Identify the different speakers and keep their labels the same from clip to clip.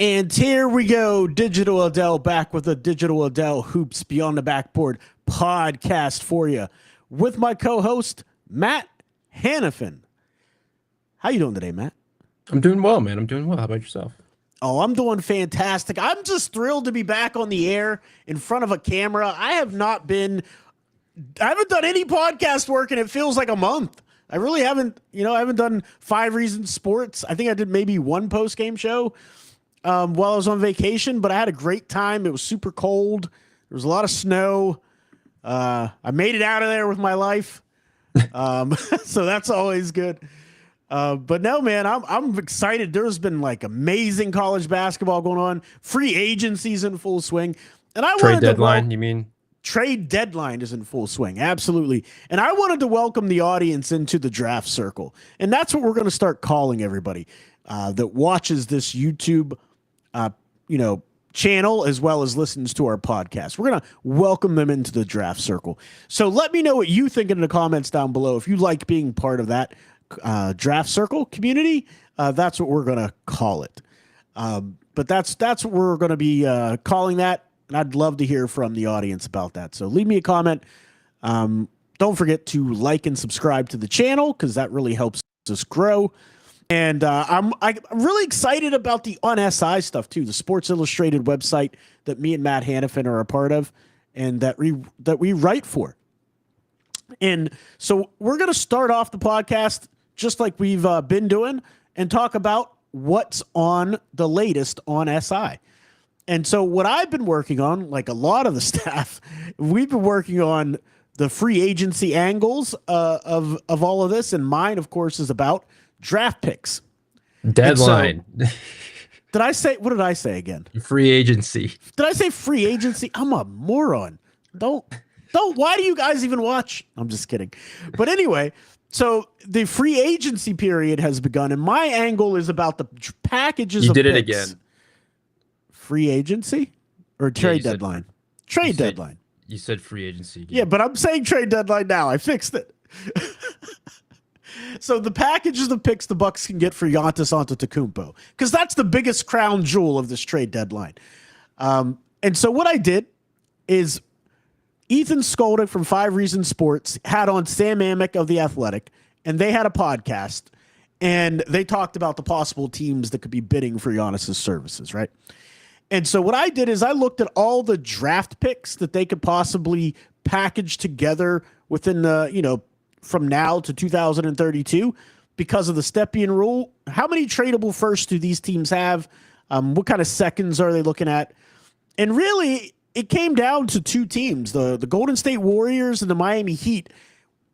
Speaker 1: And here we go, Digital Adel back with a Digital Adel Hoops Beyond the Backboard podcast for you with my co-host, Matt Hanifan. How you doing today, Matt?
Speaker 2: I'm doing well, man. I'm doing well. How about yourself?
Speaker 1: Oh, I'm doing fantastic. I'm just thrilled to be back on the air in front of a camera. I haven't done any podcast work and it feels like a month. I really haven't, I haven't done 5 Reasons Sports. I think I did maybe one post-game show while I was on vacation, but I had a great time. It was super cold. There was a lot of snow. I made it out of there with my life. So that's always good. But no, man, I'm excited. There's been like amazing college basketball going on. Free agency's in full swing. And I
Speaker 2: Trade deadline, you mean?
Speaker 1: Trade deadline is in full swing. Absolutely. And I wanted to welcome the audience into the draft circle. And that's what we're going to start calling everybody that watches this YouTube channel as well as listens to our podcast. We're going to welcome them into the draft circle. So let me know what you think in the comments down below. If you like being part of that draft circle community, that's what we're going to call it. But that's what we're going to be calling that. And I'd love to hear from the audience about that. So leave me a comment. Don't forget to like and subscribe to the channel because that really helps us grow. And I'm really excited about the OnSI stuff too, the Sports Illustrated website that me and Matt Hanifan are a part of and that we write for. And so we're going to start off the podcast just like we've been doing and talk about what's on the latest on SI. And so what I've been working on, like a lot of the staff, we've been working on the free agency angles of all of this. And mine, of course, is about draft picks.
Speaker 2: Deadline.
Speaker 1: So, what did I say again?
Speaker 2: Free agency.
Speaker 1: Did I say free agency? I'm a moron. Why do you guys even watch? I'm just kidding. But anyway, so the free agency period has begun. And my angle is about the packages
Speaker 2: You
Speaker 1: of
Speaker 2: did it
Speaker 1: picks.
Speaker 2: again.
Speaker 1: Free agency or trade deadline? Trade deadline.
Speaker 2: You said free agency again.
Speaker 1: Yeah, but I'm saying trade deadline now. I fixed it. So the packages of picks the Bucks can get for Giannis Antetokounmpo, because that's the biggest crown jewel of this trade deadline. And so what I did is Ethan Skolnick from 5 Reasons Sports had on Sam Amick of The Athletic, and they had a podcast, and they talked about the possible teams that could be bidding for Giannis's services, right? And so what I did is I looked at all the draft picks that they could possibly package together within the, from now to 2032 because of the Stepien rule. How many tradable firsts do these teams have? What kind of seconds are they looking at? And really, it came down to 2 teams, the Golden State Warriors and the Miami Heat,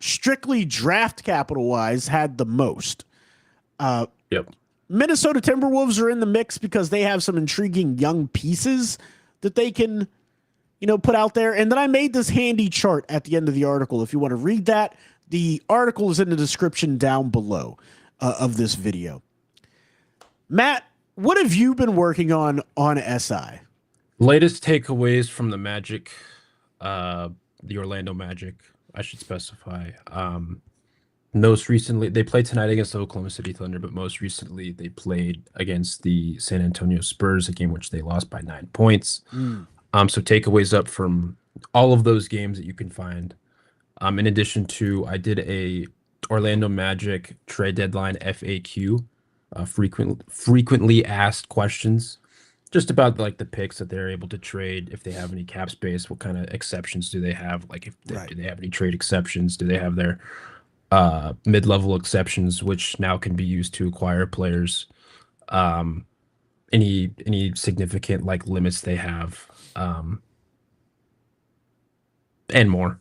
Speaker 1: strictly draft capital-wise, had the most.
Speaker 2: Yep.
Speaker 1: Minnesota Timberwolves are in the mix because they have some intriguing young pieces that they can, put out there. And then I made this handy chart at the end of the article. If you want to read that, the article is in the description down below of this video. Matt, what have you been working on SI?
Speaker 2: Latest takeaways from the Magic, the Orlando Magic, I should specify. Most recently, they played tonight against the Oklahoma City Thunder, but most recently they played against the San Antonio Spurs, a game which they lost by 9 points. So takeaways up from all of those games that you can find. In addition to, I did a Orlando Magic trade deadline FAQ, frequently asked questions, just about like the picks that they're able to trade, if they have any cap space, what kind of exceptions do they have, like do they have any trade exceptions, do they have their mid-level exceptions, which now can be used to acquire players, any significant like limits they have, and more.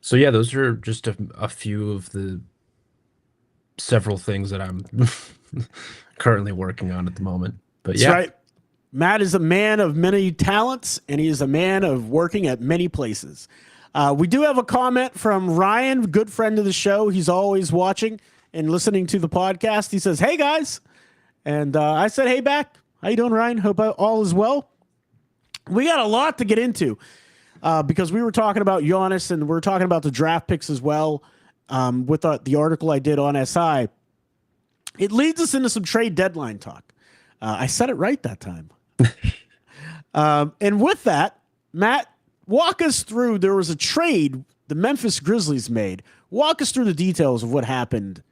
Speaker 2: So yeah, those are just a few of the several things that I'm currently working on at the moment. But yeah.
Speaker 1: That's right. Matt is a man of many talents, and he is a man of working at many places. We do have a comment from Ryan, good friend of the show. He's always watching and listening to the podcast. He says, "Hey, guys." And I said, "Hey, back. How you doing, Ryan? Hope all is well." We got a lot to get into because we were talking about Giannis, and we're talking about the draft picks as well with the article I did on SI. It leads us into some trade deadline talk. I said it right that time. And with that, Matt, walk us through. There was a trade the Memphis Grizzlies made. Walk us through the details of what happened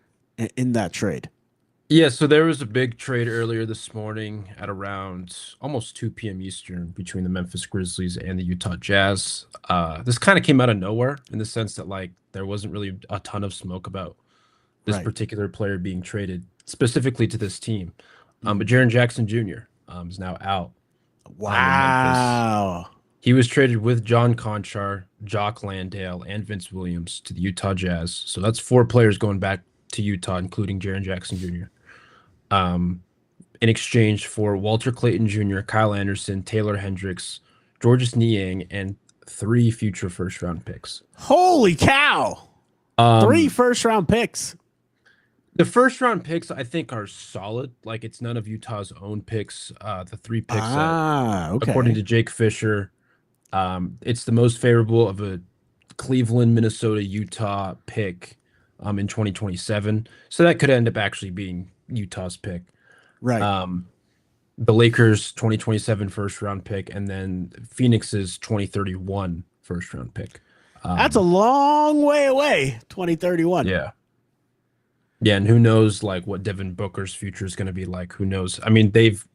Speaker 1: in that trade.
Speaker 2: Yeah, so there was a big trade earlier this morning at around almost 2 p.m. Eastern between the Memphis Grizzlies and the Utah Jazz. This kind of came out of nowhere in the sense that like there wasn't really a ton of smoke about this
Speaker 1: Right.
Speaker 2: particular player being traded specifically to this team. But Jaren Jackson Jr. Is now out in Memphis.
Speaker 1: Wow.
Speaker 2: He was traded with John Conchar, Jock Landale, and Vince Williams to the Utah Jazz. So that's 4 players going back to Utah, including Jaren Jackson Jr. In exchange for Walter Clayton Jr., Kyle Anderson, Taylor Hendricks, Georges Niang, and 3 future first-round picks.
Speaker 1: Holy cow. 3 first-round picks.
Speaker 2: The first-round picks, I think, are solid. Like, it's none of Utah's own picks. The 3 picks,
Speaker 1: Okay.
Speaker 2: according to Jake Fisher, it's the most favorable of a Cleveland, Minnesota, Utah pick in 2027. So that could end up actually being Utah's pick.
Speaker 1: Right.
Speaker 2: The Lakers 2027 first round pick, and then Phoenix's 2031 first round pick.
Speaker 1: That's a long way away, 2031.
Speaker 2: Yeah. Yeah, and who knows like what Devin Booker's future is going to be like. Who knows? I mean, they've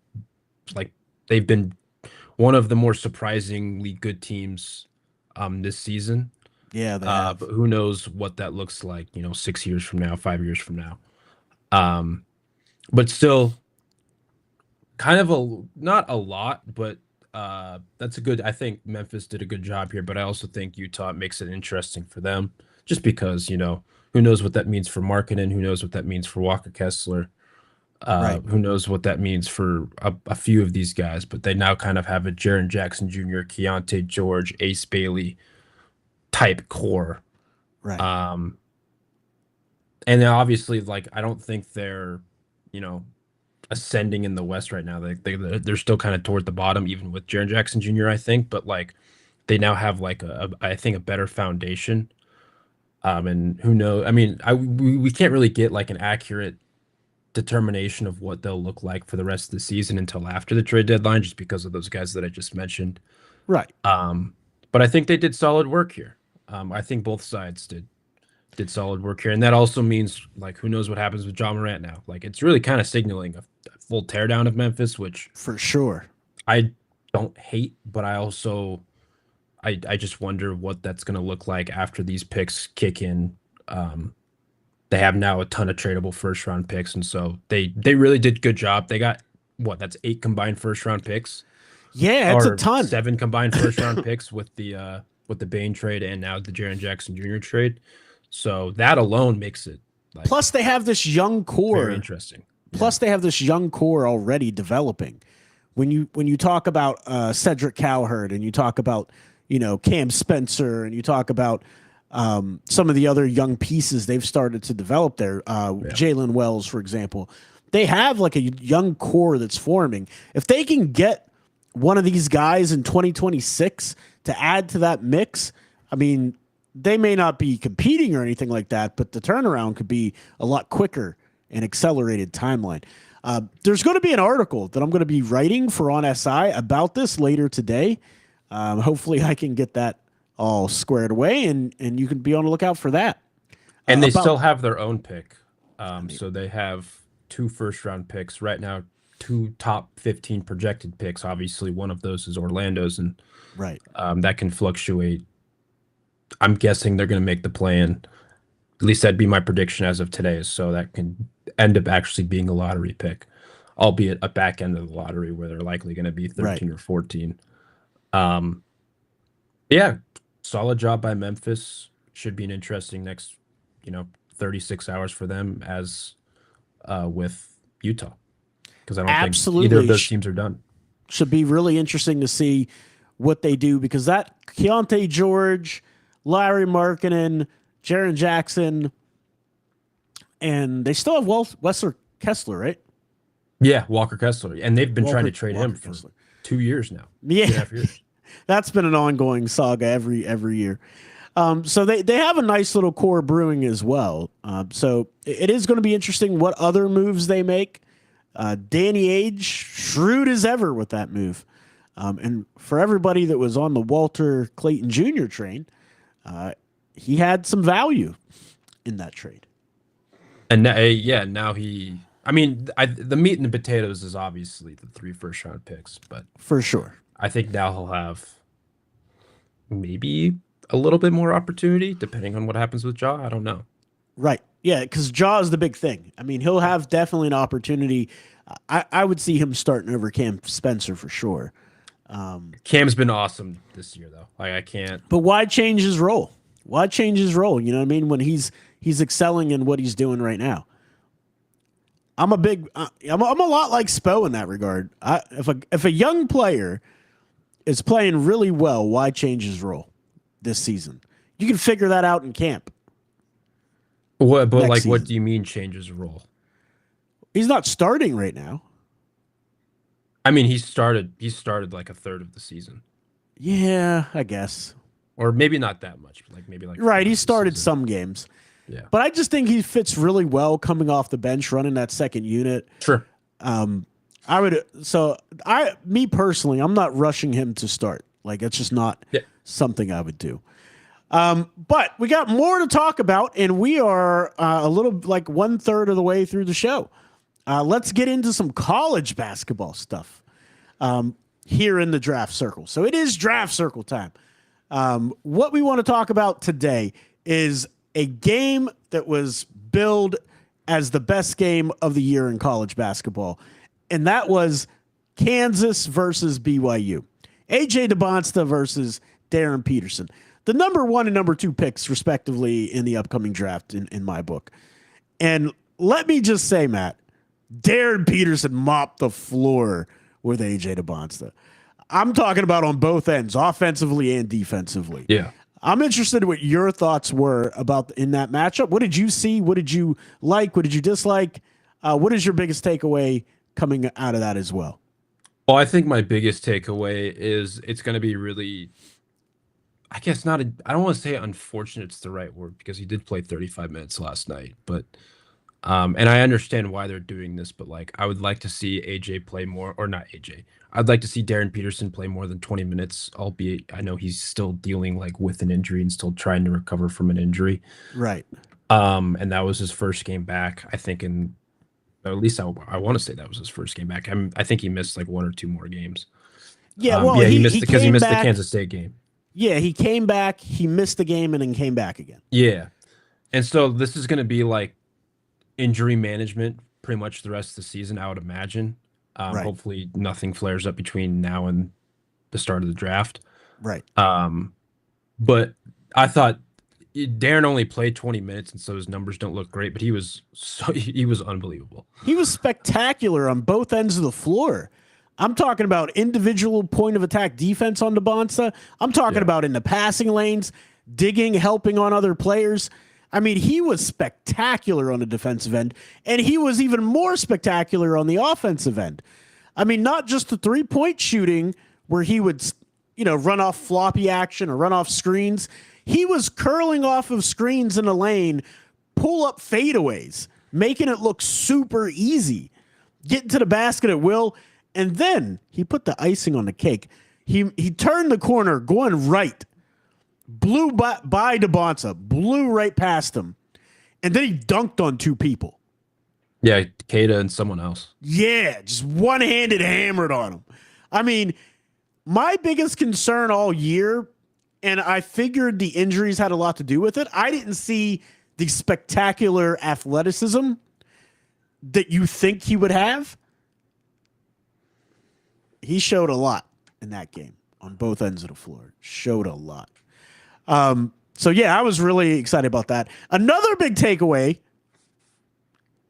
Speaker 2: been one of the more surprisingly good teams this season.
Speaker 1: Yeah, they have.
Speaker 2: But who knows what that looks like, 6 years from now, 5 years from now. But still kind of not a lot, but that's a good, I think Memphis did a good job here, but I also think Utah makes it interesting for them just because, who knows what that means for marketing, who knows what that means for Walker Kessler, who knows what that means for a few of these guys, but they now kind of have a Jaren Jackson Jr., Keontae George, Ace Bailey type core.
Speaker 1: Right.
Speaker 2: And then obviously, like, I don't think they're, ascending in the West right now. They're still kind of toward the bottom, even with Jaren Jackson Jr., I think, but like they now have like I think a better foundation. And who knows? I mean, we can't really get like an accurate determination of what they'll look like for the rest of the season until after the trade deadline, just because of those guys that I just mentioned.
Speaker 1: Right.
Speaker 2: But I think they did solid work here. I think both sides did solid work here, and that also means like who knows what happens with John Morant now. Like it's really kind of signaling a full teardown of Memphis, which
Speaker 1: for sure
Speaker 2: I don't hate, but I also I just wonder what that's going to look like after these picks kick in. They have now a ton of tradable first round picks, and so they really did a good job. They got that's 8 combined first round picks.
Speaker 1: Yeah, it's a ton.
Speaker 2: 7 combined first round picks with the Bane trade and now the Jaren Jackson Jr. trade. So that alone makes it like
Speaker 1: plus they have this young core.
Speaker 2: Very interesting.
Speaker 1: Plus they have this young core already developing. When you talk about Cedric Cowherd and you talk about Cam Spencer and you talk about some of the other young pieces they've started to develop there, Jalen Wells, for example, they have like a young core that's forming. If they can get one of these guys in 2026 to add to that mix, I mean, they may not be competing or anything like that, but the turnaround could be a lot quicker and accelerated timeline. There's going to be an article that I'm going to be writing for OnSI about this later today. Hopefully I can get that all squared away and you can be on the lookout for that.
Speaker 2: And they still have their own pick. So they have 2 first round picks right now, 2 top 15 projected picks. Obviously one of those is Orlando's, and
Speaker 1: right.
Speaker 2: That can fluctuate. I'm guessing they're going to make the play-in. At least that'd be my prediction as of today. So that can end up actually being a lottery pick, albeit a back end of the lottery where they're likely going to be 13 or 14. Yeah, solid job by Memphis. Should be an interesting next, 36 hours for them as with Utah, because I don't think either of those teams are done.
Speaker 1: Should be really interesting to see what they do, because that Keontae George, Larry Markkinen, Jaren Jackson, and they still have Walker Kessler, right?
Speaker 2: Yeah, Walker Kessler, and they've been trying to trade him for 2 years now.
Speaker 1: Yeah,
Speaker 2: 2.5 years.
Speaker 1: That's been an ongoing saga every year. So they have a nice little core brewing as well. So it is going to be interesting what other moves they make. Danny Age, shrewd as ever with that move. And for everybody that was on the Walter Clayton Jr. train, he had some value in that trade.
Speaker 2: And now he. I mean, the meat and the potatoes is obviously the 3 first-round picks, but
Speaker 1: For sure.
Speaker 2: I think now he'll have maybe a little bit more opportunity, depending on what happens with Ja. I don't know.
Speaker 1: Right. Yeah, because Ja is the big thing. I mean, he'll have definitely an opportunity. I would see him starting over Cam Spencer for sure.
Speaker 2: Cam's been awesome this year, though. Like, I can't.
Speaker 1: But why change his role? Why change his role? You know what I mean? When he's excelling in what he's doing right now. I'm a lot like Spo in that regard. If a young player is playing really well, why change his role this season? You can figure that out in camp.
Speaker 2: What? But
Speaker 1: Next
Speaker 2: what
Speaker 1: season.
Speaker 2: do you mean change his role?
Speaker 1: He's not starting right now.
Speaker 2: I mean, he started like a third of the season,
Speaker 1: Yeah, I guess.
Speaker 2: or maybe not that much. Maybe like
Speaker 1: Right, he
Speaker 2: the
Speaker 1: started
Speaker 2: season.
Speaker 1: some games.
Speaker 2: Yeah,
Speaker 1: But I just think he fits really well coming off the bench, running that second unit.
Speaker 2: sure.
Speaker 1: Me personally, I'm not rushing him to start. Like, it's just not
Speaker 2: Yeah.
Speaker 1: something I would do. But we got more to talk about, and we are a little like 1/3 of the way through the show. Let's get into some college basketball stuff here in the draft circle. So it is draft circle time. What we want to talk about today is a game that was billed as the best game of the year in college basketball, and that was Kansas versus BYU. AJ Dybantsa versus Darryn Peterson. The number 1 and number 2 picks, respectively, in the upcoming draft in my book. And let me just say, Matt, Darryn Peterson mopped the floor with AJ Dybantsa. I'm talking about on both ends, offensively and defensively.
Speaker 2: Yeah.
Speaker 1: I'm interested in what your thoughts were about in that matchup. What did you see? What did you like? What did you dislike? What is your biggest takeaway coming out of that as well?
Speaker 2: Well, I think my biggest takeaway is it's going to be really, I guess I don't want to say unfortunate, it's the right word, because he did play 35 minutes last night, but and I understand why they're doing this, but like I would like to see AJ play more, or not AJ. I'd like to see Darryn Peterson play more than 20 minutes, albeit I know he's still dealing like with an injury and still trying to recover from an injury.
Speaker 1: Right.
Speaker 2: And that was his first game back, I think, at least I want to say that was his first game back. I think he missed like 1 or 2 more games.
Speaker 1: Yeah, well,
Speaker 2: he missed because he missed the
Speaker 1: back,
Speaker 2: Kansas State game.
Speaker 1: Yeah, he came back, he missed the game, and then came back again.
Speaker 2: Yeah. And so this is going to be like injury management pretty much the rest of the season, I would imagine.
Speaker 1: Right.
Speaker 2: Hopefully nothing flares up between now and the start of the draft.
Speaker 1: Right.
Speaker 2: But I thought Darryn only played 20 minutes, and so his numbers don't look great, but he was unbelievable.
Speaker 1: He was spectacular on both ends of the floor. I'm talking about individual point of attack defense on Dybantsa. I'm talking about in the passing lanes, digging, helping on other players. I mean, he was spectacular on the defensive end, and he was even more spectacular on the offensive end. I mean, not just the three-point shooting where he would, run off floppy action or run off screens. He was curling off of screens in the lane, pull up fadeaways, making it look super easy, getting to the basket at will. And then he put the icing on the cake. He turned the corner going right, blew by Dybantsa, blew right past him, and then he dunked on 2 people.
Speaker 2: Yeah, Keita and someone else.
Speaker 1: Yeah, just one-handed hammered on him. I mean, my biggest concern all year, and I figured the injuries had a lot to do with it, I didn't see the spectacular athleticism that you think he would have. He showed a lot in that game on both ends of the floor. Showed a lot. So, yeah, I was really excited about that. Another big takeaway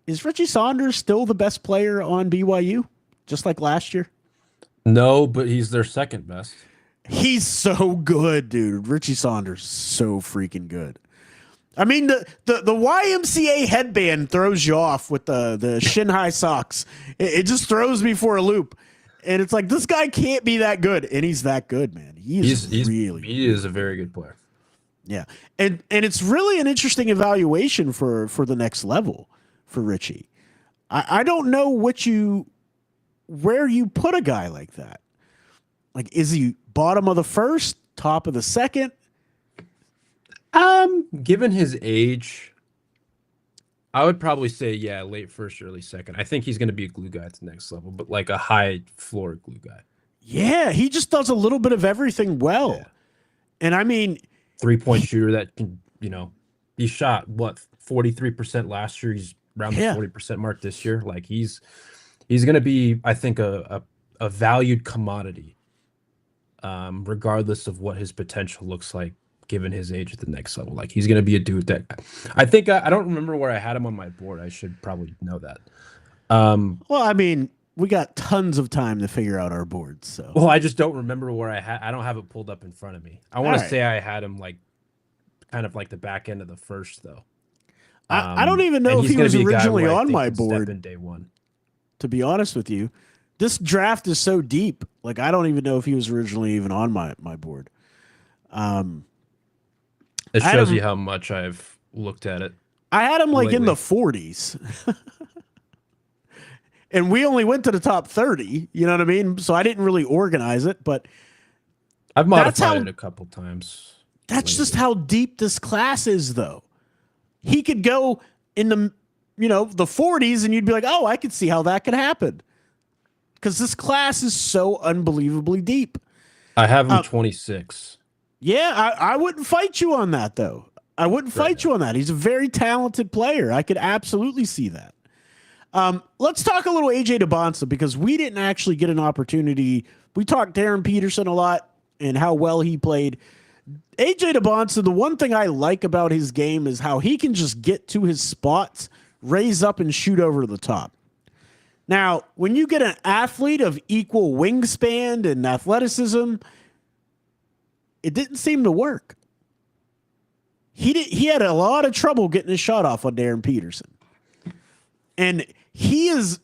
Speaker 1: is Richie Saunders still the best player on BYU, just like last year?
Speaker 2: No, but he's their second best.
Speaker 1: He's so good, dude. Richie Saunders, so freaking good. I mean, the YMCA headband throws you off with the shin high socks. It just throws me for a loop. And it's like, this guy can't be that good. And he's that good, man. He
Speaker 2: is a very good player.
Speaker 1: Yeah. And it's really an interesting evaluation for the next level for Richie. I don't know where you put a guy like that. Like, is he bottom of the first, top of the second?
Speaker 2: Given his age, I would probably say, yeah, late first, early second. I think he's going to be a glue guy at the next level, but like a high floor glue guy.
Speaker 1: Yeah, he just does a little bit of everything well.
Speaker 2: Yeah.
Speaker 1: And I mean,
Speaker 2: 3-point shooter that can, he shot what 43% last year. He's around the 40% mark this year. Like he's going to be, I think, a valued commodity, regardless of what his potential looks like, given his age at the next level. Like he's going to be a dude that I think I don't remember where I had him on my board. I should probably know that.
Speaker 1: Well, I mean, we got tons of time to figure out our boards. So,
Speaker 2: well, I just don't remember where I don't have it pulled up in front of me. I want to say I had him like kind of like the back end of the first, though.
Speaker 1: I don't even know if he was originally on my board.
Speaker 2: In day one.
Speaker 1: To be honest with you, this draft is so deep. Like I don't even know if he was originally even on my board.
Speaker 2: It shows you how much I've looked at it.
Speaker 1: I had him like lately in the 40s. And we only went to the top 30, you know what I mean? So I didn't really organize it, but
Speaker 2: I've modified it a couple times.
Speaker 1: That's lately. Just how deep this class is, though. He could go in the, the 40s, and you'd be like, oh, I could see how that could happen. Because this class is so unbelievably deep.
Speaker 2: I have him 26.
Speaker 1: Yeah, I wouldn't fight you on that, though. I wouldn't fight you on that. He's a very talented player. I could absolutely see that. Let's talk a little AJ Dybantsa, because we didn't actually get an opportunity. We talked Darryn Peterson a lot and how well he played. AJ Dybantsa, the one thing I like about his game is how he can just get to his spots, raise up, and shoot over the top. Now, when you get an athlete of equal wingspan and athleticism, it didn't seem to work. He had a lot of trouble getting his shot off on Darryn Peterson. And he's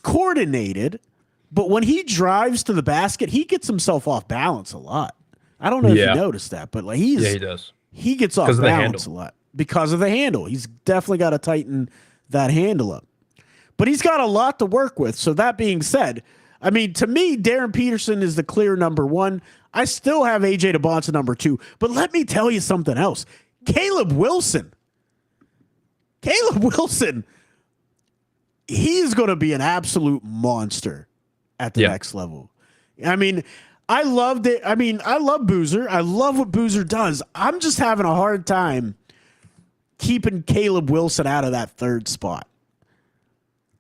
Speaker 1: coordinated, but when he drives to the basket, he gets himself off balance a lot. I don't know if you noticed that, but like he does. He gets off balance a lot because of the handle. He's definitely got to tighten that handle up. But he's got a lot to work with. So that being said, I mean, to me, Darryn Peterson is the clear number one. I still have AJ Dybantsa number two. But let me tell you something else. Caleb Wilson, he's going to be an absolute monster at the next level. I mean, I loved it. I mean, I love Boozer. I love what Boozer does. I'm just having a hard time keeping Caleb Wilson out of that third spot.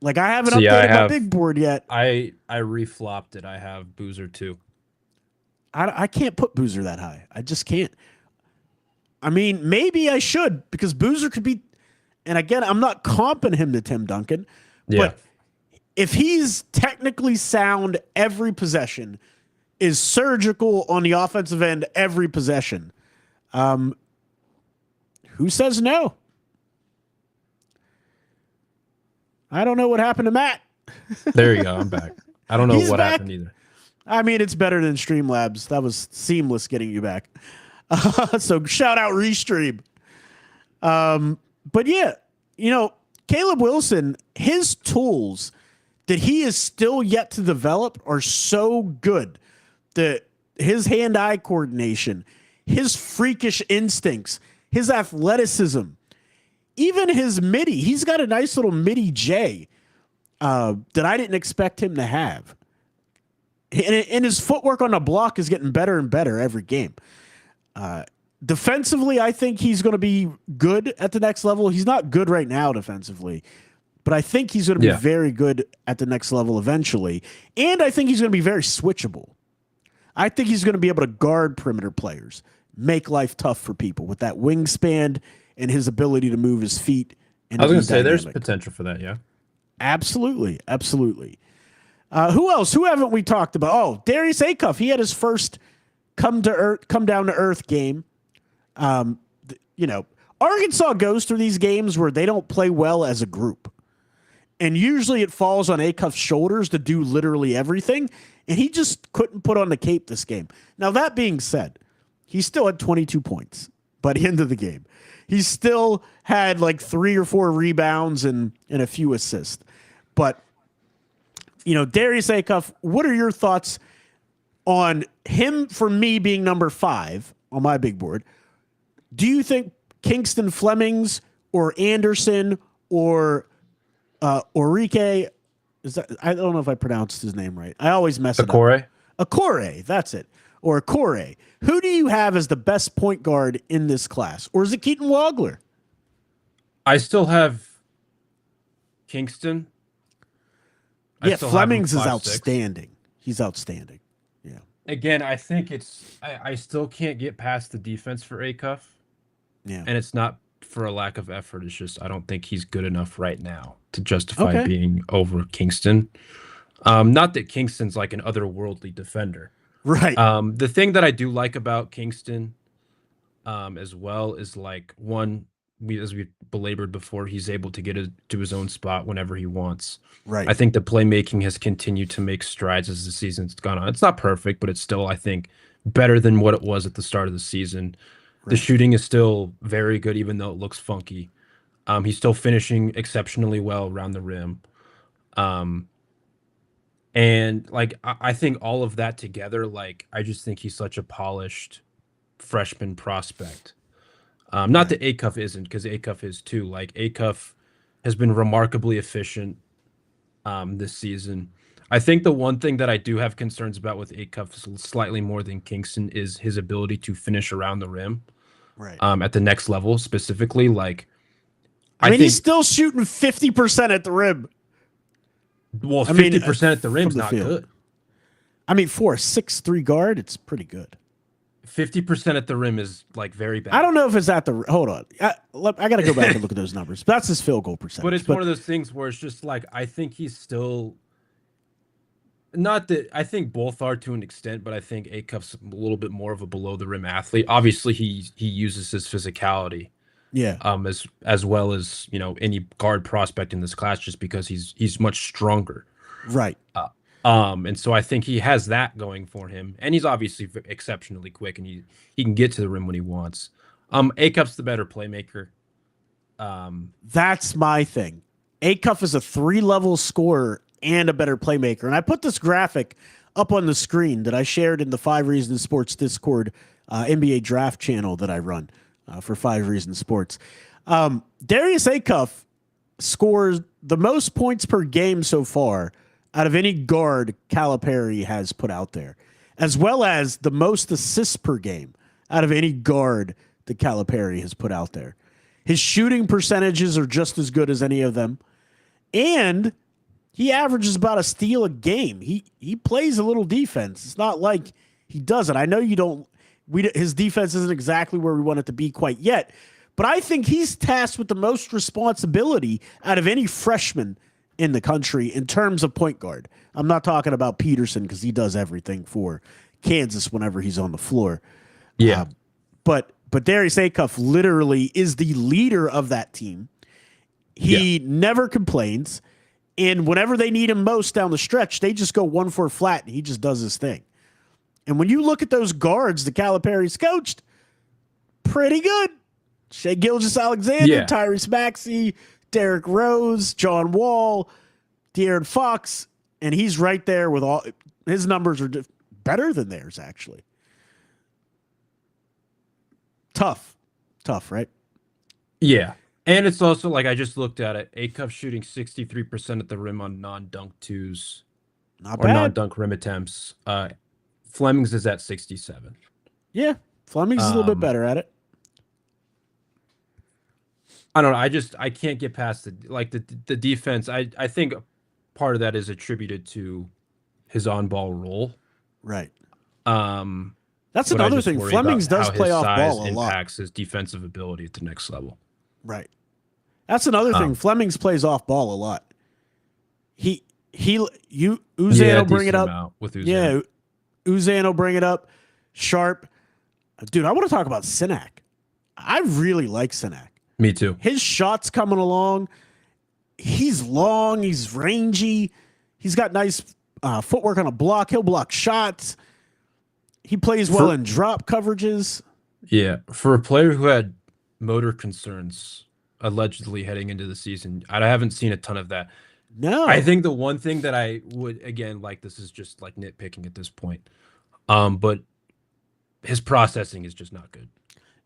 Speaker 1: Like, I haven't updated my big board yet.
Speaker 2: I reflopped it. I have Boozer too.
Speaker 1: I can't put Boozer that high. I just can't. I mean, maybe I should, because Boozer could be, and again, I'm not comping him to Tim Duncan, but if he's technically sound every possession, is surgical on the offensive end every possession, who says no? I don't know what happened to Matt.
Speaker 2: There you go. I'm back. I don't know what happened either.
Speaker 1: I mean, it's better than Streamlabs. That was seamless getting you back. So shout out Restream. But yeah, Caleb Wilson, his tools that he is still yet to develop are so good that his hand-eye coordination, his freakish instincts, his athleticism, even his midi, he's got a nice little midi J that I didn't expect him to have. And his footwork on the block is getting better and better every game. Defensively, I think he's going to be good at the next level. He's not good right now defensively, but I think he's going to be very good at the next level eventually. And I think he's going to be very switchable. I think he's going to be able to guard perimeter players, make life tough for people with that wingspan and his ability to move his feet. And
Speaker 2: I was going to say there's potential for that, yeah.
Speaker 1: Absolutely, absolutely. Who else? Who haven't we talked about? Oh, Darius Acuff. He had his first come down to earth game. Arkansas goes through these games where they don't play well as a group. And usually it falls on Acuff's shoulders to do literally everything. And he just couldn't put on the cape this game. Now, that being said, he still had 22 points. by the end of the game. He still had like 3 or 4 rebounds and a few assists. But, Darius Acuff, what are your thoughts on him, for me, being number 5 on my big board? Do you think Kingston Flemings or Anderson or Orike, I don't know if I pronounced his name right. I always mess it up. Akore, that's it. Or Akore. Who do you have as the best point guard in this class? Or is it Keaton Wagler?
Speaker 2: I still have Kingston.
Speaker 1: Yeah, Flemings is outstanding. He's outstanding. Yeah.
Speaker 2: Again, I think I still can't get past the defense for Acuff.
Speaker 1: Yeah.
Speaker 2: And it's not for a lack of effort. It's just I don't think he's good enough right now to justify being over Kingston. Not that Kingston's like an otherworldly defender.
Speaker 1: Right.
Speaker 2: The thing that I do like about Kingston as well is like as we belabored before, he's able to get to his own spot whenever he wants.
Speaker 1: Right.
Speaker 2: I think the playmaking has continued to make strides as the season's gone on. It's not perfect, but it's still, I think, better than what it was at the start of the season. Right. The shooting is still very good, even though it looks funky. He's still finishing exceptionally well around the rim. And like I think all of that together, like I just think he's such a polished freshman prospect. Not that Acuff isn't, because Acuff is too. Like Acuff has been remarkably efficient this season. I think the one thing that I do have concerns about with Acuff slightly more than Kingston is his ability to finish around the rim.
Speaker 1: Right.
Speaker 2: At the next level specifically. Like
Speaker 1: I mean, he's still shooting 50% at the rim.
Speaker 2: Well, 50% at the rim's not good.
Speaker 1: I mean, for a 6'3" guard, it's pretty good.
Speaker 2: 50% at the rim is like very bad.
Speaker 1: I don't know if it's at the. Hold on, I got to go back and look at those numbers. That's his field goal percentage.
Speaker 2: But it's one of those things where it's just like I think he's still. Not that I think both are to an extent, but I think Acuff's a little bit more of a below the rim athlete. Obviously, he uses his physicality.
Speaker 1: Yeah.
Speaker 2: As well as any guard prospect in this class, just because he's much stronger.
Speaker 1: Right.
Speaker 2: And so I think he has that going for him, and he's obviously exceptionally quick, and he can get to the rim when he wants. Acuff's the better playmaker.
Speaker 1: That's my thing. Acuff is a 3-level scorer and a better playmaker, and I put this graphic up on the screen that I shared in the 5 Reasons Sports Discord NBA draft channel that I run. For 5 Reasons Sports. Darius Acuff scores the most points per game so far out of any guard Calipari has put out there, as well as the most assists per game out of any guard that Calipari has put out there. His shooting percentages are just as good as any of them, and he averages about a steal a game. He plays a little defense. It's not like he doesn't. I know you don't. His defense isn't exactly where we want it to be quite yet, but I think he's tasked with the most responsibility out of any freshman in the country in terms of point guard. I'm not talking about Peterson because he does everything for Kansas whenever he's on the floor.
Speaker 2: Yeah.
Speaker 1: But Darius Acuff literally is the leader of that team. He never complains, and whenever they need him most down the stretch, they just go 1-4 flat, and he just does his thing. And when you look at those guards that Calipari's coached, pretty good. Shai Gilgeous-Alexander, Tyrese Maxey, Derrick Rose, John Wall, De'Aaron Fox, and he's right there with all his numbers are better than theirs, actually. Tough, right?
Speaker 2: Yeah. And it's also like I just looked at it. Acuff shooting 63% at the rim on non-dunk twos.
Speaker 1: Not bad.
Speaker 2: Non-dunk rim attempts. Flemings is at 67.
Speaker 1: Yeah, Flemings is a little bit better at it.
Speaker 2: I don't know. I can't get past the defense. I think part of that is attributed to his on-ball role.
Speaker 1: Right.
Speaker 2: That's
Speaker 1: another thing. Flemings does play off ball a lot.
Speaker 2: Impacts his defensive ability at the next level.
Speaker 1: Right. That's another thing. Flemings plays off ball a lot. Uzan will bring it up.
Speaker 2: With Uzan.
Speaker 1: Yeah. Uzan will bring it up. Sharp. Dude, I want to talk about Sinak. I really like Sinak.
Speaker 2: Me too.
Speaker 1: His shot's coming along. He's long. He's rangy. He's got nice footwork on a block. He'll block shots. He plays well in drop coverages.
Speaker 2: Yeah, for a player who had motor concerns allegedly heading into the season, I haven't seen a ton of that. I
Speaker 1: No,
Speaker 2: think the one thing that I would again like this is just like nitpicking at this point. But his processing is just not good.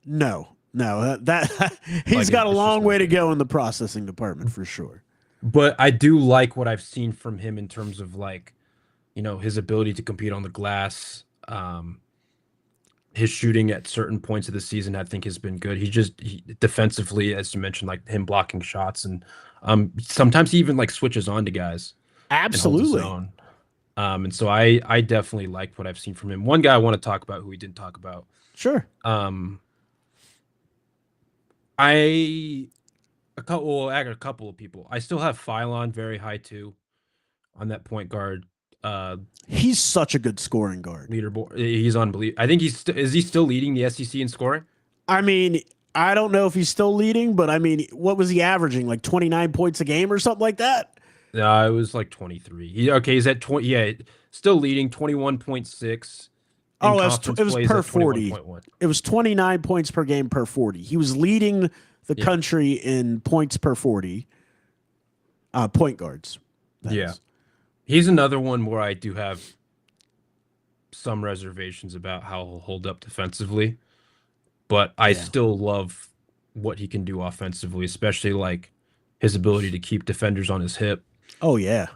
Speaker 1: no. That he's
Speaker 2: Like
Speaker 1: got a
Speaker 2: it's just
Speaker 1: long way
Speaker 2: not
Speaker 1: to
Speaker 2: good.
Speaker 1: go in the processing department for sure.
Speaker 2: But I do like what I've seen from him in terms of like, his ability to compete on the glass. His shooting at certain points of the season, I think, has been good. Defensively, as you mentioned, like him blocking shots, and sometimes he even like switches on to guys and holds his
Speaker 1: Absolutely.
Speaker 2: own. And so I definitely like what I've seen from him. One guy I want to talk about who we didn't talk about.
Speaker 1: Sure.
Speaker 2: Um, I I got a couple of people. I still have Phylon very high too on that point guard uh
Speaker 1: He's such a good scoring guard.
Speaker 2: leaderboard. He's unbelievable. I think is he still leading the SEC in scoring?
Speaker 1: I mean, I don't know if he's still leading, but I mean, what was he averaging? Like 29 points a game or something like that?
Speaker 2: No, it was like 23. He's at 20. Yeah, still leading 21.6 in
Speaker 1: Oh,
Speaker 2: conference
Speaker 1: it was
Speaker 2: plays
Speaker 1: per
Speaker 2: at
Speaker 1: 40.
Speaker 2: 21.1.
Speaker 1: It was 29 points per game per 40. He was leading the
Speaker 2: Yeah.
Speaker 1: country in points per 40, point guards. That
Speaker 2: Yeah.
Speaker 1: is.
Speaker 2: He's another one where I do have some reservations about how he'll hold up defensively, but I
Speaker 1: Yeah.
Speaker 2: still love what he can do offensively, especially like his ability to keep defenders on his hip,
Speaker 1: Oh, yeah.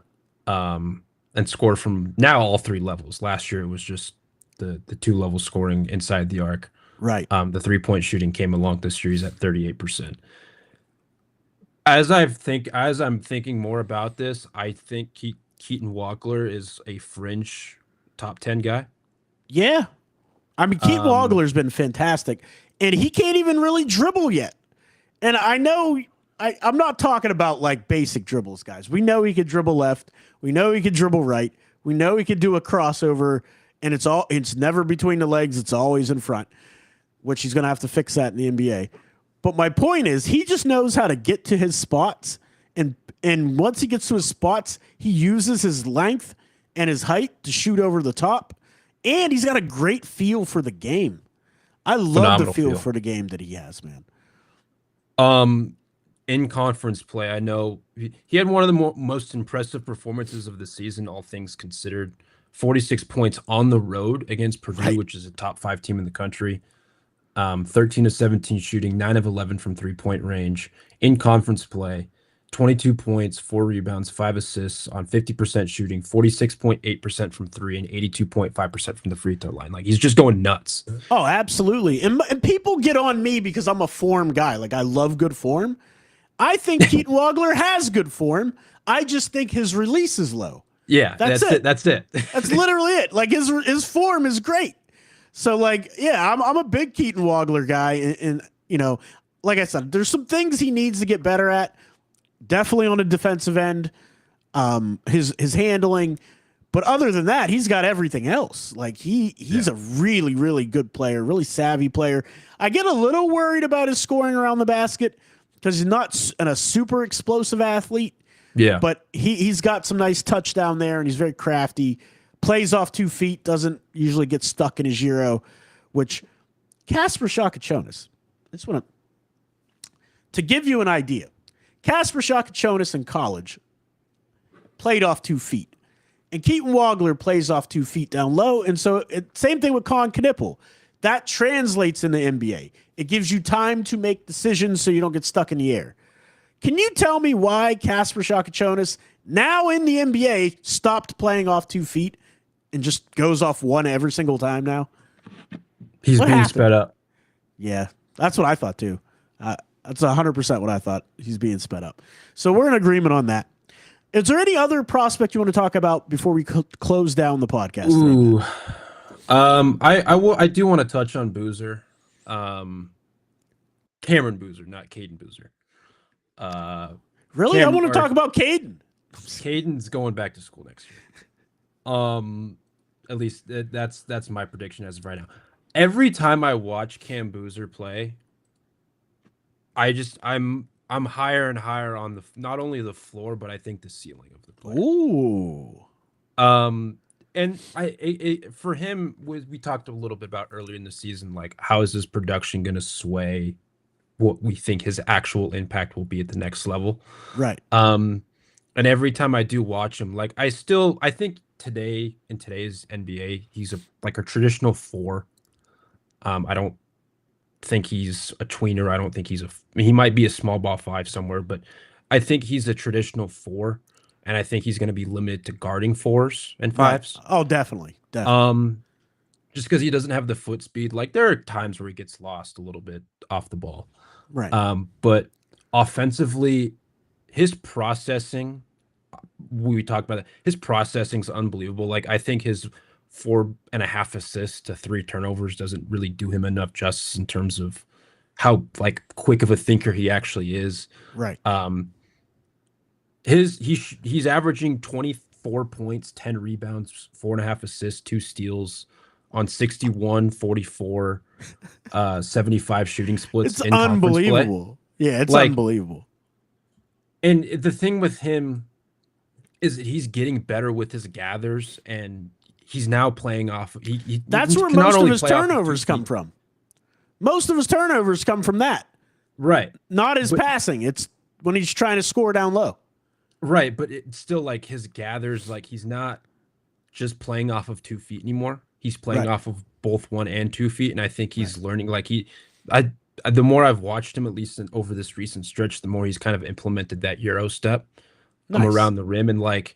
Speaker 2: and score from now all three levels. Last year it was just the two level scoring inside the arc.
Speaker 1: Right.
Speaker 2: The 3-point shooting came along this year. He's at 38%. As I'm thinking more about this, I think Keaton Walkler is a fringe top 10 guy.
Speaker 1: Yeah. I mean, Keith
Speaker 2: Um,
Speaker 1: Wagler's been fantastic, and he can't even really dribble yet. And I know I'm not talking about like basic dribbles, guys. We know he could dribble left. We know he could dribble right. We know he could do a crossover, and it's never between the legs. It's always in front, which he's gonna have to fix that in the NBA. But my point is, he just knows how to get to his spots, and once he gets to his spots, he uses his length and his height to shoot over the top, and he's got a great feel for the game. I love the
Speaker 2: phenomenal
Speaker 1: feel
Speaker 2: feel.
Speaker 1: for the game that he has, man.
Speaker 2: Um, in conference play, I know he had one of the most impressive performances of the season, all things considered. 46 points on the road against Purdue,
Speaker 1: Right.
Speaker 2: which is a top 5 team in the country. 13 to 17 shooting, 9 of 11 from 3-point range. In conference play, 22 points, 4 rebounds, 5 assists on 50% shooting, 46.8% from 3 and 82.5% from the free throw line. Like he's just going nuts.
Speaker 1: Oh, absolutely. And people get on me because I'm a form guy. Like I love good form. I think Keaton Wagler has good form. I just think his release is low.
Speaker 2: Yeah,
Speaker 1: That's
Speaker 2: that's it.
Speaker 1: it.
Speaker 2: That's it.
Speaker 1: That's literally it. Like his form is great. So like, yeah, I'm a big Keaton Wagler guy, and like I said, there's some things he needs to get better at. Definitely on the defensive end, his handling. But other than that, he's got everything else. Like he's
Speaker 2: Yeah.
Speaker 1: a really really good player, really savvy player. I get a little worried about his scoring around the basket because he's not a super explosive athlete,
Speaker 2: Yeah.
Speaker 1: but he's got some nice touch down there, and he's very crafty. Plays off 2 feet, doesn't usually get stuck in his gyro, which Casper Shakachonis. I just want to give you an idea. Casper Shakachonis in college played off 2 feet. And Keaton Wagler plays off 2 feet down low. And so, same thing with Colin Knippel. That translates in the NBA. It gives you time to make decisions so you don't get stuck in the air. Can you tell me why Casper Shakachonis, now in the NBA, stopped playing off 2 feet and just goes off one every single time now?
Speaker 2: He's
Speaker 1: What
Speaker 2: being
Speaker 1: happened?
Speaker 2: sped up.
Speaker 1: Yeah, that's what I thought too. That's 100% what I thought. He's being sped up. So we're in agreement on that. Is there any other prospect you want to talk about before we close down the podcast today, man?
Speaker 2: Ooh. I do want to touch on Boozer. Cameron Boozer, not Caden Boozer.
Speaker 1: Really? I
Speaker 2: Cam
Speaker 1: want to
Speaker 2: or
Speaker 1: talk about Caden.
Speaker 2: Caden's going back to school next year. At least that's my prediction as of right now. Every time I watch Cam Boozer play, I'm higher and higher on not only the floor, but I think the ceiling of the player.
Speaker 1: Ooh.
Speaker 2: Um, And for him, we talked a little bit about earlier in the season, like how is his production going to sway what we think his actual impact will be at the next level.
Speaker 1: Right.
Speaker 2: And every time I do watch him, like I think today in today's NBA, he's like a traditional four. I don't think he's a tweener. I don't think he might be a small ball five somewhere, but I think he's a traditional four, and I think he's going to be limited to guarding fours and
Speaker 1: Right.
Speaker 2: fives.
Speaker 1: Oh, definitely. Definitely.
Speaker 2: Just because he doesn't have the foot speed. Like there are times where he gets lost a little bit off the ball.
Speaker 1: Right.
Speaker 2: But offensively, his processing, we talked about it. His processing's unbelievable. Like I think his 4.5 assists to 3 turnovers doesn't really do him enough justice in terms of how like quick of a thinker he actually is.
Speaker 1: Right.
Speaker 2: He's averaging 24 points, 10 rebounds, 4.5 assists, 2 steals on 61, 44, 75 shooting splits
Speaker 1: It's
Speaker 2: in conference play.
Speaker 1: unbelievable. Yeah, it's
Speaker 2: Like,
Speaker 1: unbelievable.
Speaker 2: And the thing with him is that he's getting better with his gathers, and he's now playing off.
Speaker 1: That's where most of his turnovers come from. Most of his turnovers come from that.
Speaker 2: Right.
Speaker 1: Not his passing. It's when he's trying to score down low.
Speaker 2: Right, but it's still like his gathers, like he's not just playing off of 2 feet anymore. He's playing off of both 1 and 2 feet, and I think he's learning. Like the more I've watched him, at least over this recent stretch, the more he's kind of implemented that Euro step around the rim, and like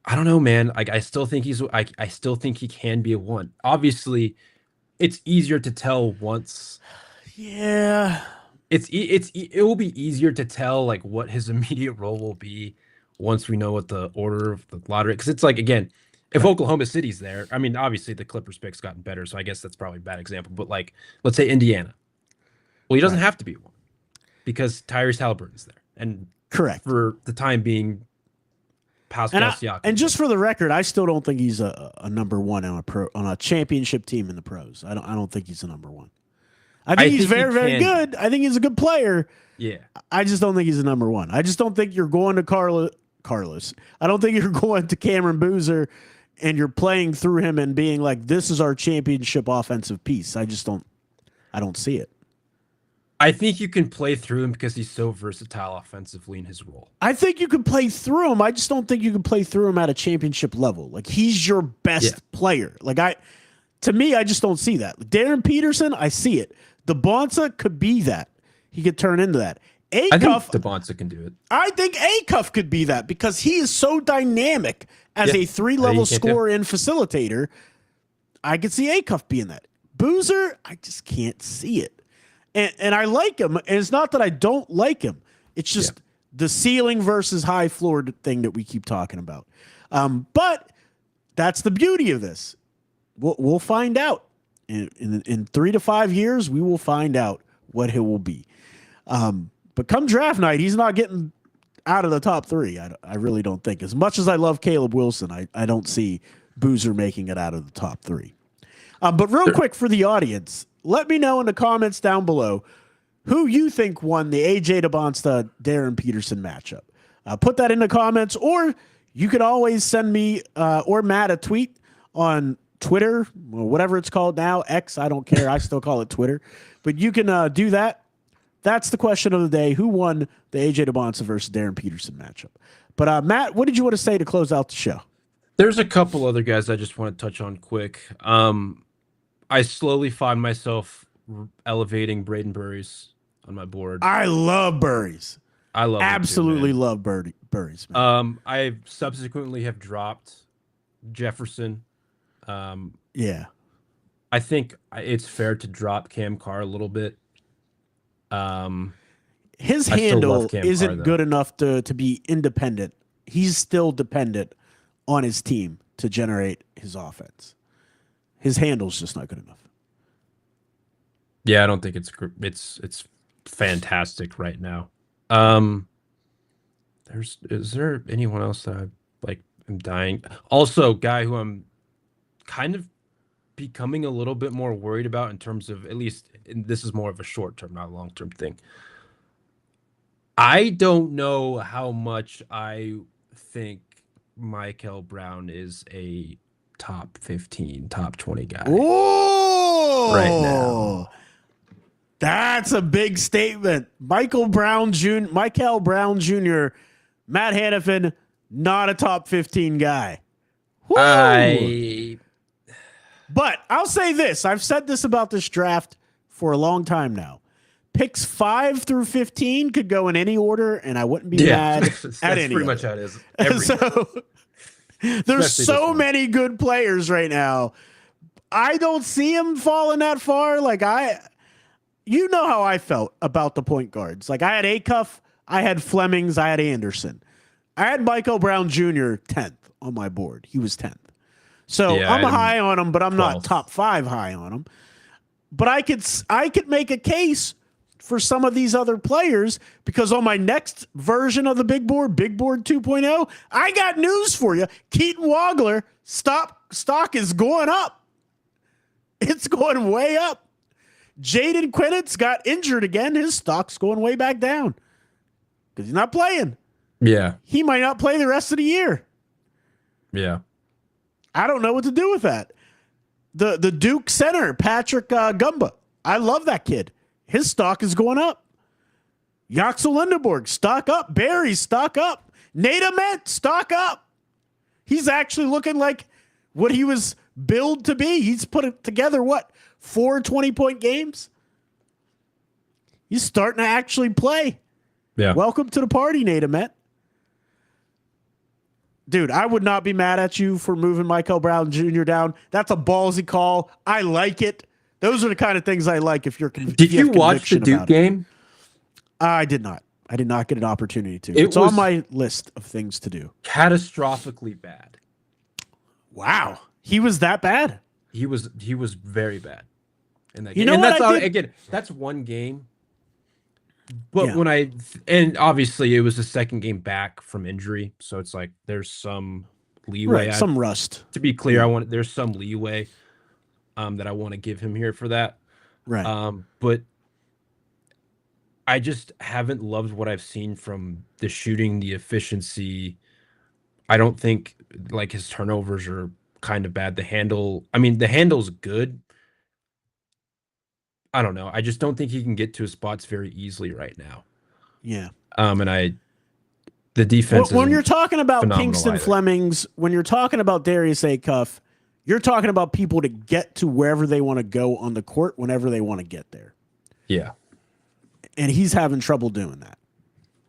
Speaker 2: I don't know, man. Like I still think I still think he can be a 1. Obviously, it's easier to tell once.
Speaker 1: Yeah.
Speaker 2: It will be easier to tell like what his immediate role will be once we know what the order of the lottery, because it's like, again, if Oklahoma City's there, I mean, obviously the Clippers pick's gotten better, so I guess that's probably a bad example, but like let's say Indiana, well, he doesn't have to be 1 because Tyrese Halliburton's there, and
Speaker 1: correct
Speaker 2: for the time being, Pascal Siakam.
Speaker 1: And just for the record, I still don't think he's a number 1 on a championship team in the pros. I don't think he's a number 1. I think he's very, very good. I think he's a good player.
Speaker 2: Yeah.
Speaker 1: I just don't think he's a number 1. I just don't think you're going to Carlos. I don't think you're going to Cameron Boozer and you're playing through him and being like, this is our championship offensive piece. I don't see it.
Speaker 2: I think you can play through him because he's so versatile offensively in his role.
Speaker 1: I think you can play through him. I just don't think you can play through him at a championship level. Like he's your best player. To me, I just don't see that. Darryn Peterson, I see it. Dybantsa could be that. He could turn into that.
Speaker 2: I think Dybantsa can do it.
Speaker 1: I think Acuff could be that because he is so dynamic as a 3-level scorer and facilitator. I could see Acuff being that. Boozer, I just can't see it. And I like him. And it's not that I don't like him. It's just the ceiling versus high floor thing that we keep talking about. But that's the beauty of this. We'll find out. In 3 to 5 years, we will find out what he will be. But come draft night, he's not getting out of the top 3. I really don't think. As much as I love Caleb Wilson, I don't see Boozer making it out of the top 3. But real quick for the audience, let me know in the comments down below who you think won the AJ Dybantsa Darryn Peterson matchup. Put that in the comments, or you could always send me or Matt a tweet on Twitter, or whatever it's called now, X, I don't care. I still call it Twitter. But you can do that. That's the question of the day. Who won the AJ Dybantsa versus Darryn Peterson matchup? But Matt, what did you want to say to close out the show?
Speaker 2: There's a couple other guys I just want to touch on quick. I slowly find myself elevating Braden Burries on my board.
Speaker 1: I love Burries.
Speaker 2: I love
Speaker 1: absolutely love Burries. Man.
Speaker 2: I subsequently have dropped Jefferson.
Speaker 1: Yeah,
Speaker 2: I think it's fair to drop Cam Carr a little bit.
Speaker 1: His handle isn't good enough to be independent. He's still dependent on his team to generate his offense. His handle's just not good enough.
Speaker 2: Yeah, I don't think it's fantastic right now. Is there anyone else that I'm dying? Also, guy who I'm kind of becoming a little bit more worried about in terms of, at least, and this is more of a short-term, not a long-term thing. I don't know how much I think Michael Brown is a top 15, top 20 guy
Speaker 1: Ooh,
Speaker 2: right now.
Speaker 1: That's a big statement. Michael Brown Jr., Matt Hanifan, not a top 15 guy. Woo! But I'll say this. I've said this about this draft for a long time now. Picks 5 through 15 could go in any order, and I wouldn't be mad at any. That's
Speaker 2: pretty much how it is.
Speaker 1: So there's so many good players right now. I don't see him falling that far. Like you know how I felt about the point guards. Like I had Acuff, I had Flemings, I had Anderson. I had Michael Brown Jr. 10th on my board. He was 10th. So yeah, I'm high on him, but I'm 12th. Not top 5 high on him. But I could make a case for some of these other players because on my next version of the big board 2.0, I got news for you. Keaton Wagler stock is going up. It's going way up. Jaden Quinnitz got injured again. His stock's going way back down because he's not playing.
Speaker 2: Yeah.
Speaker 1: He might not play the rest of the year.
Speaker 2: Yeah.
Speaker 1: I don't know what to do with that. The Duke center, Patrick Gumba. I love that kid. His stock is going up. Yaxel Lindenborg, stock up. Barry, stock up. Nate Ament, stock up. He's actually looking like what he was billed to be. He's put it together, 4 20-point games? He's starting to actually play.
Speaker 2: Yeah.
Speaker 1: Welcome to the party, Nate Ament. Dude, I would not be mad at you for moving Michael Brown Jr. down. That's a ballsy call. I like it. Those are the kind of things I like if you're
Speaker 2: Did you watch the Duke game?
Speaker 1: I did not. I did not get an opportunity to. It's on my list of things to do.
Speaker 2: Catastrophically bad.
Speaker 1: Wow. He was that bad?
Speaker 2: He was very bad in that
Speaker 1: game.
Speaker 2: You know what? Again, that's one game. But and obviously it was the second game back from injury, so it's like there's some leeway,
Speaker 1: right, some rust.
Speaker 2: To be clear, there's some leeway that I want to give him here for that.
Speaker 1: Right.
Speaker 2: But I just haven't loved what I've seen from the shooting, the efficiency. I don't think like his turnovers are kind of bad. The handle's good. I don't know. I just don't think he can get to his spots very easily right now.
Speaker 1: Yeah.
Speaker 2: The defense.
Speaker 1: When you're talking about Kingston Flemings, when you're talking about Darius Acuff, you're talking about people to get to wherever they want to go on the court whenever they want to get there.
Speaker 2: Yeah.
Speaker 1: And he's having trouble doing that.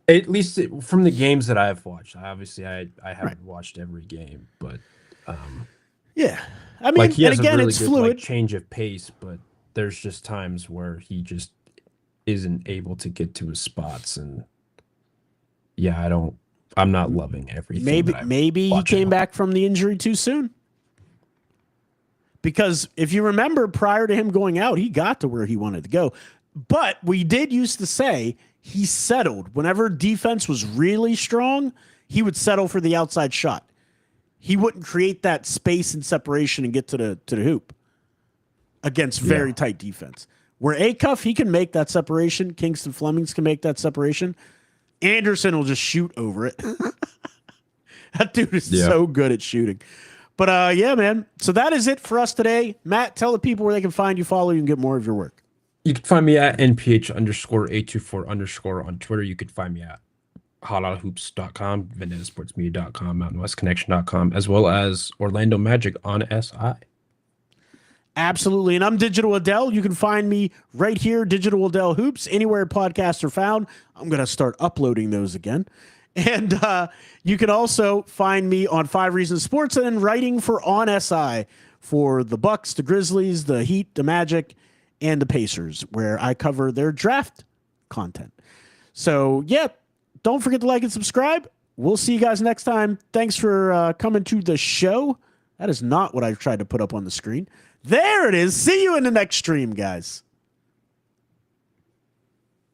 Speaker 2: At least from the games that I've watched. Obviously, I haven't watched every game, but
Speaker 1: yeah. I mean,
Speaker 2: he has
Speaker 1: and again,
Speaker 2: a really
Speaker 1: it's
Speaker 2: good,
Speaker 1: fluid
Speaker 2: change of pace, but there's just times where he just isn't able to get to his spots, and yeah, I'm not loving everything.
Speaker 1: Maybe he came back from the injury too soon. Because if you remember, prior to him going out, he got to where he wanted to go. But we did used to say he settled. Whenever defense was really strong, he would settle for the outside shot. He wouldn't create that space and separation and get to the hoop against very tight defense. Where Acuff, he can make that separation. Kingston Flemings can make that separation. Anderson will just shoot over it. That dude is so good at shooting. But yeah, man. So that is it for us today. Matt, tell the people where they can find you, follow you, and get more of your work.
Speaker 2: You can find me at NPH_824_ on Twitter. You could find me at hotoutahoops.com, VendettaSportsMedia.com, MountainWestConnection.com, as well as Orlando Magic on SI.
Speaker 1: Absolutely. And I'm Digital Adel. You can find me right here, Digital Adel Hoops, anywhere podcasts are found. I'm going to start uploading those again. And you can also find me on 5 Reasons Sports and then writing for OnSI for the Bucks, the Grizzlies, the Heat, the Magic, and the Pacers, where I cover their draft content. So, yeah, don't forget to like and subscribe. We'll see you guys next time. Thanks for coming to the show. That is not what I've tried to put up on the screen. There it is. See you in the next stream, guys.